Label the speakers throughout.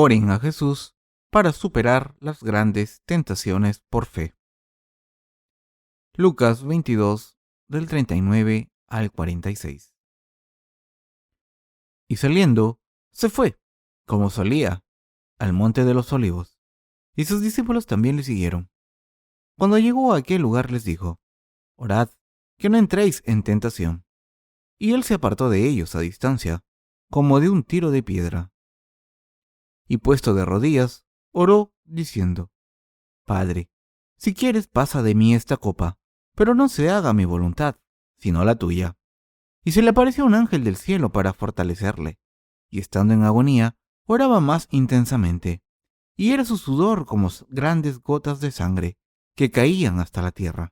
Speaker 1: Oren a Jesús para superar las grandes tentaciones por fe. Lucas 22, del 39 al 46. Y saliendo, se fue, como solía, al monte de los olivos, y sus discípulos también le siguieron. Cuando llegó a aquel lugar les dijo: Orad, que no entréis en tentación. Y él se apartó de ellos a distancia, como de un tiro de piedra. Y puesto de rodillas, oró, diciendo: Padre, si quieres, pasa de mí esta copa, pero no se haga mi voluntad, sino la tuya. Y se le apareció un ángel del cielo para fortalecerle, y estando en agonía, oraba más intensamente, y era su sudor como grandes gotas de sangre que caían hasta la tierra.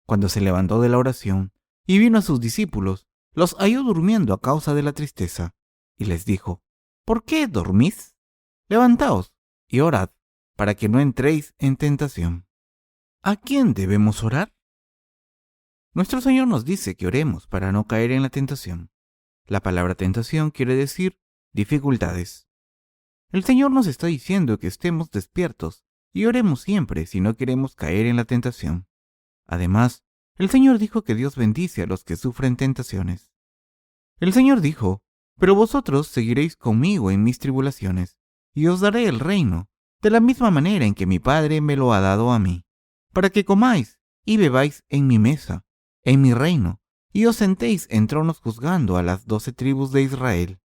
Speaker 1: Cuando se levantó de la oración y vino a sus discípulos, los halló durmiendo a causa de la tristeza, y les dijo: ¿Por qué dormís? Levantaos y orad, para que no entréis en tentación. ¿A quién debemos orar? Nuestro Señor nos dice que oremos para no caer en la tentación. La palabra tentación quiere decir dificultades. El Señor nos está diciendo que estemos despiertos y oremos siempre si no queremos caer en la tentación. Además, el Señor dijo que Dios bendice a los que sufren tentaciones. El Señor dijo: Pero vosotros seguiréis conmigo en mis tribulaciones, y os daré el reino, de la misma manera en que mi Padre me lo ha dado a mí, para que comáis y bebáis en mi mesa, en mi reino, y os sentéis en tronos juzgando a las 12 tribus de Israel.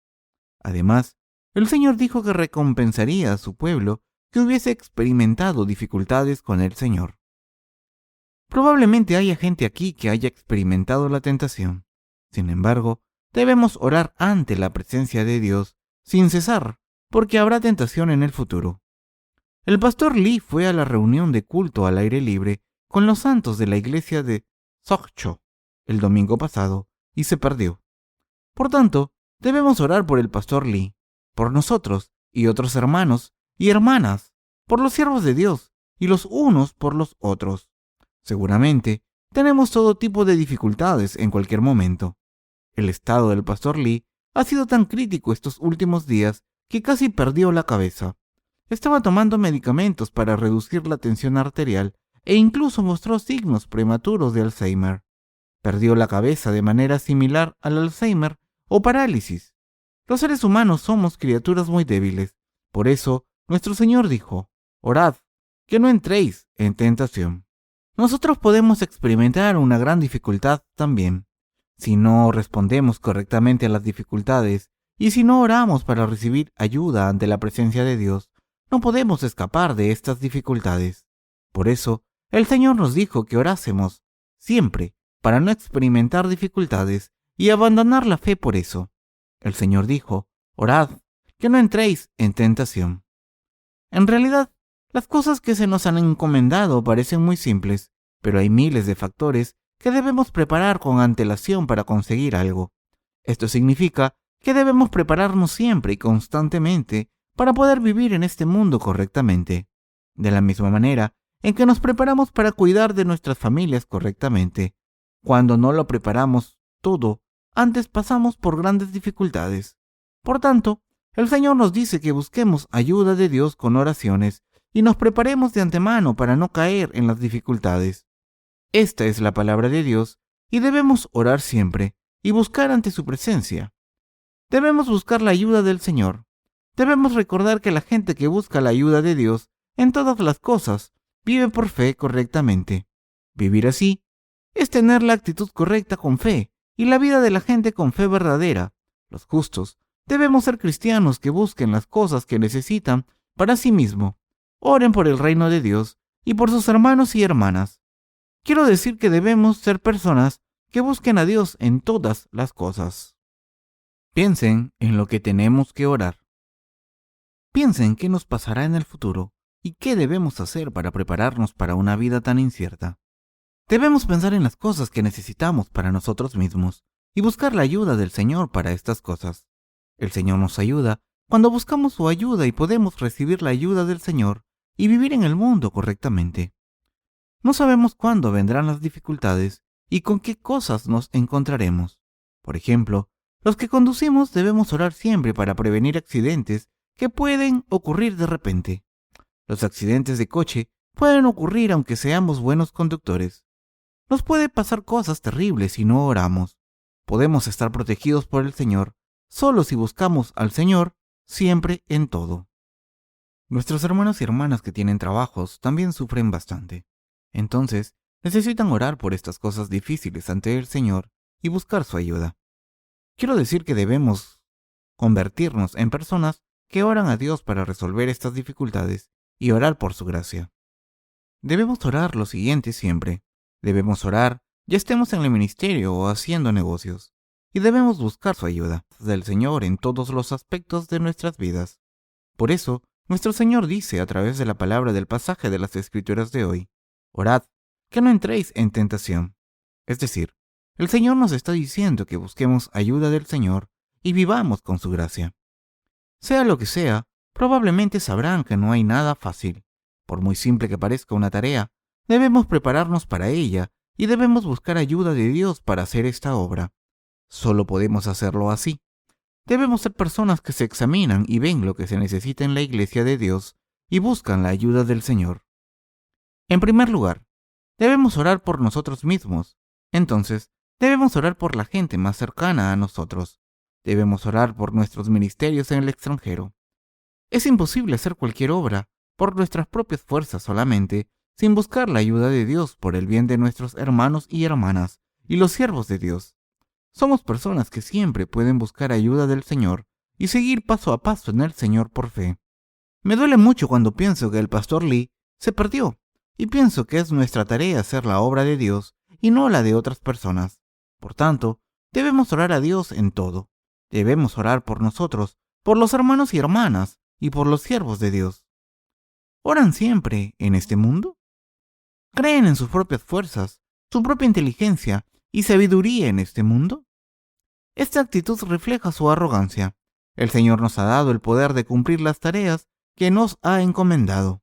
Speaker 1: Además, el Señor dijo que recompensaría a su pueblo que hubiese experimentado dificultades con el Señor. Probablemente haya gente aquí que haya experimentado la tentación. Sin embargo, debemos orar ante la presencia de Dios sin cesar, porque habrá tentación en el futuro. El pastor Lee fue a la reunión de culto al aire libre con los santos de la iglesia de Sokcho el domingo pasado y se perdió. Por tanto, debemos orar por el pastor Lee, por nosotros y otros hermanos y hermanas, por los siervos de Dios y los unos por los otros. Seguramente tenemos todo tipo de dificultades en cualquier momento. El estado del pastor Lee ha sido tan crítico estos últimos días que casi perdió la cabeza. Estaba tomando medicamentos para reducir la tensión arterial e incluso mostró signos prematuros de Alzheimer. Perdió la cabeza de manera similar al Alzheimer o parálisis. Los seres humanos somos criaturas muy débiles. Por eso, nuestro Señor dijo: Orad, que no entréis en tentación. Nosotros podemos experimentar una gran dificultad también. Si no respondemos correctamente a las dificultades y si no oramos para recibir ayuda ante la presencia de Dios, no podemos escapar de estas dificultades. Por eso, el Señor nos dijo que orásemos siempre para no experimentar dificultades y abandonar la fe por eso. El Señor dijo: Orad, que no entréis en tentación. En realidad, las cosas que se nos han encomendado parecen muy simples, pero hay miles de factores que debemos preparar con antelación para conseguir algo. Esto significa que debemos prepararnos siempre y constantemente para poder vivir en este mundo correctamente. De la misma manera en que nos preparamos para cuidar de nuestras familias correctamente. Cuando no lo preparamos todo, antes pasamos por grandes dificultades. Por tanto, el Señor nos dice que busquemos ayuda de Dios con oraciones y nos preparemos de antemano para no caer en las dificultades. Esta es la palabra de Dios y debemos orar siempre y buscar ante su presencia. Debemos buscar la ayuda del Señor. Debemos recordar que la gente que busca la ayuda de Dios en todas las cosas vive por fe correctamente. Vivir así es tener la actitud correcta con fe y la vida de la gente con fe verdadera. Los justos debemos ser cristianos que busquen las cosas que necesitan para sí mismos. Oren por el reino de Dios y por sus hermanos y hermanas. Quiero decir que debemos ser personas que busquen a Dios en todas las cosas. Piensen en lo que tenemos que orar. Piensen qué nos pasará en el futuro y qué debemos hacer para prepararnos para una vida tan incierta. Debemos pensar en las cosas que necesitamos para nosotros mismos y buscar la ayuda del Señor para estas cosas. El Señor nos ayuda cuando buscamos su ayuda y podemos recibir la ayuda del Señor y vivir en el mundo correctamente. No sabemos cuándo vendrán las dificultades y con qué cosas nos encontraremos. Por ejemplo, los que conducimos debemos orar siempre para prevenir accidentes que pueden ocurrir de repente. Los accidentes de coche pueden ocurrir aunque seamos buenos conductores. Nos puede pasar cosas terribles si no oramos. Podemos estar protegidos por el Señor solo si buscamos al Señor siempre en todo. Nuestros hermanos y hermanas que tienen trabajos también sufren bastante. Entonces, necesitan orar por estas cosas difíciles ante el Señor y buscar su ayuda. Quiero decir que debemos convertirnos en personas que oran a Dios para resolver estas dificultades y orar por su gracia. Debemos orar lo siguiente siempre. Debemos orar, ya estemos en el ministerio o haciendo negocios, y debemos buscar su ayuda del Señor en todos los aspectos de nuestras vidas. Por eso, nuestro Señor dice a través de la palabra del pasaje de las Escrituras de hoy: orad, que no entréis en tentación. Es decir, el Señor nos está diciendo que busquemos ayuda del Señor y vivamos con su gracia. Sea lo que sea, probablemente sabrán que no hay nada fácil. Por muy simple que parezca una tarea, debemos prepararnos para ella y debemos buscar ayuda de Dios para hacer esta obra. Solo podemos hacerlo así. Debemos ser personas que se examinan y ven lo que se necesita en la iglesia de Dios y buscan la ayuda del Señor. En primer lugar, debemos orar por nosotros mismos. Entonces, debemos orar por la gente más cercana a nosotros. Debemos orar por nuestros ministerios en el extranjero. Es imposible hacer cualquier obra por nuestras propias fuerzas solamente, sin buscar la ayuda de Dios por el bien de nuestros hermanos y hermanas y los siervos de Dios. Somos personas que siempre pueden buscar ayuda del Señor y seguir paso a paso en el Señor por fe. Me duele mucho cuando pienso que el pastor Lee se perdió y pienso que es nuestra tarea hacer la obra de Dios y no la de otras personas. Por tanto, debemos orar a Dios en todo. Debemos orar por nosotros, por los hermanos y hermanas y por los siervos de Dios. ¿Oran siempre en este mundo? ¿Creen en sus propias fuerzas, su propia inteligencia y sabiduría en este mundo? Esta actitud refleja su arrogancia. El Señor nos ha dado el poder de cumplir las tareas que nos ha encomendado.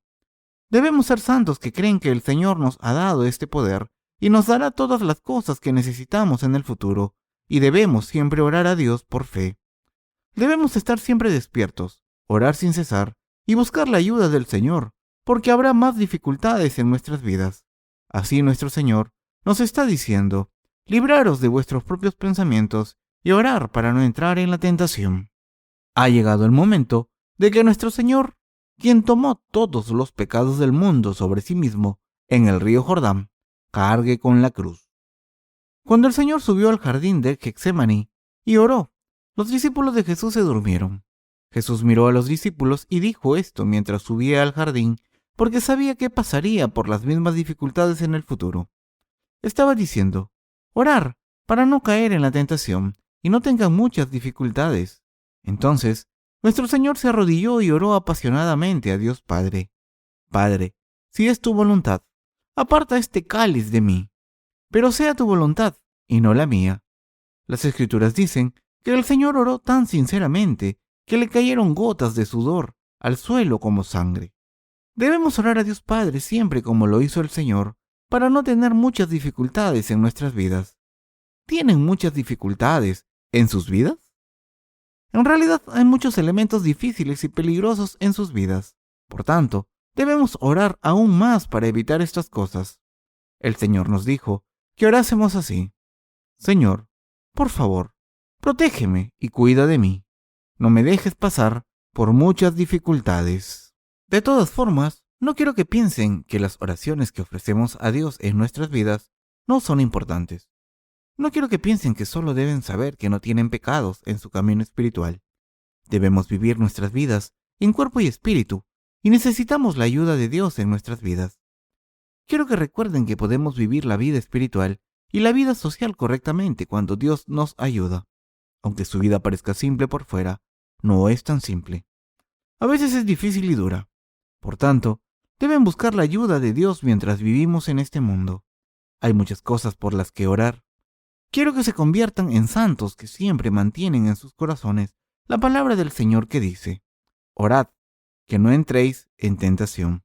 Speaker 1: Debemos ser santos que creen que el Señor nos ha dado este poder y nos dará todas las cosas que necesitamos en el futuro, y debemos siempre orar a Dios por fe. Debemos estar siempre despiertos, orar sin cesar y buscar la ayuda del Señor, porque habrá más dificultades en nuestras vidas. Así nuestro Señor nos está diciendo: libraros de vuestros propios pensamientos y orar para no entrar en la tentación. Ha llegado el momento de que nuestro Señor, quien tomó todos los pecados del mundo sobre sí mismo en el río Jordán, cargue con la cruz. Cuando el Señor subió al jardín de Getsemaní y oró, los discípulos de Jesús se durmieron. Jesús miró a los discípulos y dijo esto mientras subía al jardín, porque sabía que pasaría por las mismas dificultades en el futuro. Estaba diciendo: orar para no caer en la tentación y no tengan muchas dificultades. Entonces, nuestro Señor se arrodilló y oró apasionadamente a Dios Padre: Padre, si es tu voluntad, aparta este cáliz de mí, pero sea tu voluntad y no la mía. Las Escrituras dicen que el Señor oró tan sinceramente que le cayeron gotas de sudor al suelo como sangre. Debemos orar a Dios Padre siempre como lo hizo el Señor, para no tener muchas dificultades en nuestras vidas. ¿Tienen muchas dificultades en sus vidas? En realidad hay muchos elementos difíciles y peligrosos en sus vidas. Por tanto, debemos orar aún más para evitar estas cosas. El Señor nos dijo que orásemos así: Señor, por favor, protégeme y cuida de mí. No me dejes pasar por muchas dificultades. De todas formas, no quiero que piensen que las oraciones que ofrecemos a Dios en nuestras vidas no son importantes. No quiero que piensen que solo deben saber que no tienen pecados en su camino espiritual. Debemos vivir nuestras vidas en cuerpo y espíritu, y necesitamos la ayuda de Dios en nuestras vidas. Quiero que recuerden que podemos vivir la vida espiritual y la vida social correctamente cuando Dios nos ayuda. Aunque su vida parezca simple por fuera, no es tan simple. A veces es difícil y dura. Por tanto, deben buscar la ayuda de Dios mientras vivimos en este mundo. Hay muchas cosas por las que orar. Quiero que se conviertan en santos que siempre mantienen en sus corazones la palabra del Señor que dice: orad, que no entréis en tentación.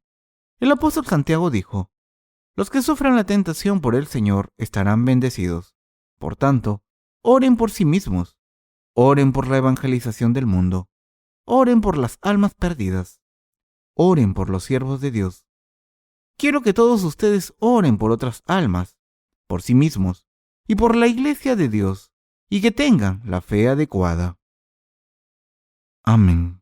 Speaker 1: El apóstol Santiago dijo: los que sufran la tentación por el Señor estarán bendecidos. Por tanto, oren por sí mismos. Oren por la evangelización del mundo. oren por las almas perdidas. Oren por los siervos de Dios. Quiero que todos ustedes oren por otras almas, por sí mismos y por la iglesia de Dios, y que tengan la fe adecuada. Amén.